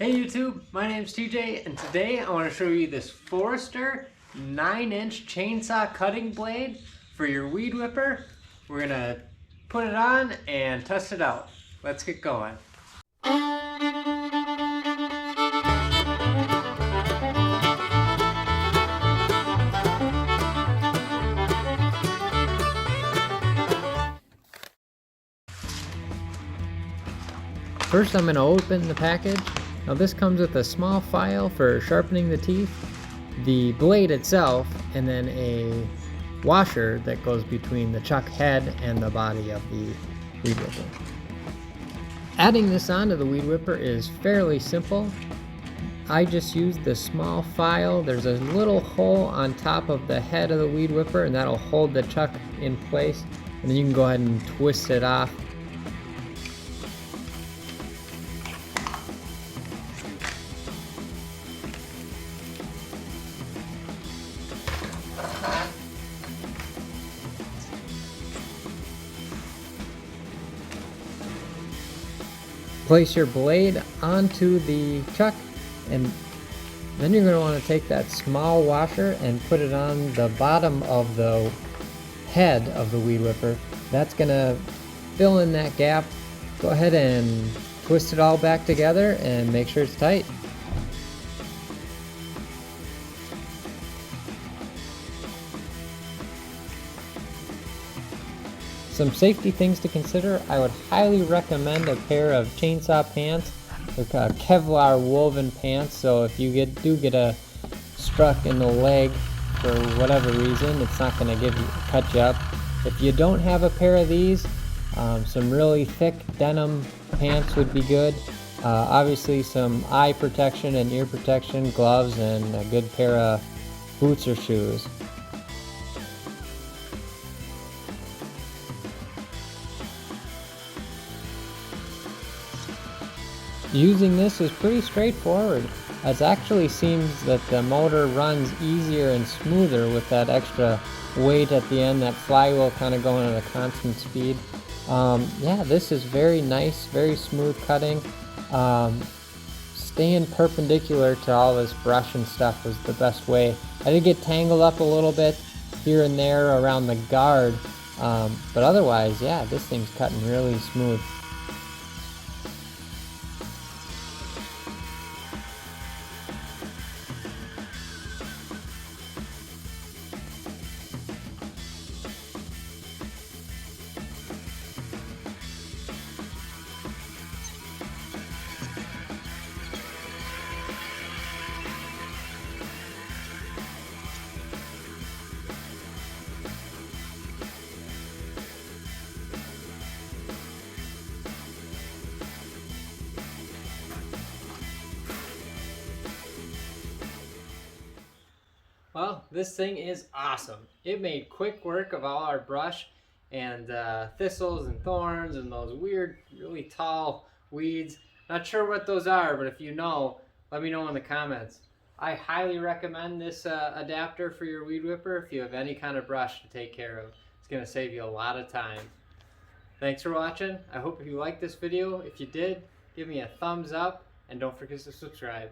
Hey YouTube, my name's TJ and today I want to show you this Forester 9-inch chainsaw cutting blade for your weed whipper. We're going to put it on and test it out. Let's get going. First I'm going to open the package. Now this comes with a small file for sharpening the teeth, the blade itself, and then a washer that goes between the chuck head and the body of the weed whipper. Adding this onto the weed whipper is fairly simple. I just used the small file. There's a little hole on top of the head of the weed whipper and that'll hold the chuck in place, and then you can go ahead and twist it off. Place your blade onto the chuck, and then you're going to want to take that small washer and put it on the bottom of the head of the weed whipper. That's going to fill in that gap. Go ahead and twist it all back together and make sure it's tight. Some safety things to consider: I would highly recommend a pair of chainsaw pants. They're Kevlar woven pants, so if you do get struck in the leg for whatever reason, it's not going to cut you up. If you don't have a pair of these, some really thick denim pants would be good. Obviously some eye protection and ear protection, gloves, and a good pair of boots or shoes. Using this is pretty straightforward. It actually seems that the motor runs easier and smoother with that extra weight at the end, that flywheel kind of going at a constant speed. Yeah, this is very nice, very smooth cutting. Staying perpendicular to all this brush and stuff was the best way. I did get tangled up a little bit here and there around the guard, but otherwise, yeah, this thing's cutting really smooth. Well, this thing is awesome. It made quick work of all our brush and thistles and thorns and those weird, really tall weeds. Not sure what those are, but if you know, let me know in the comments. I highly recommend this adapter for your weed whipper if you have any kind of brush to take care of. It's going to save you a lot of time. Thanks for watching. I hope you liked this video. If you did, give me a thumbs up and don't forget to subscribe.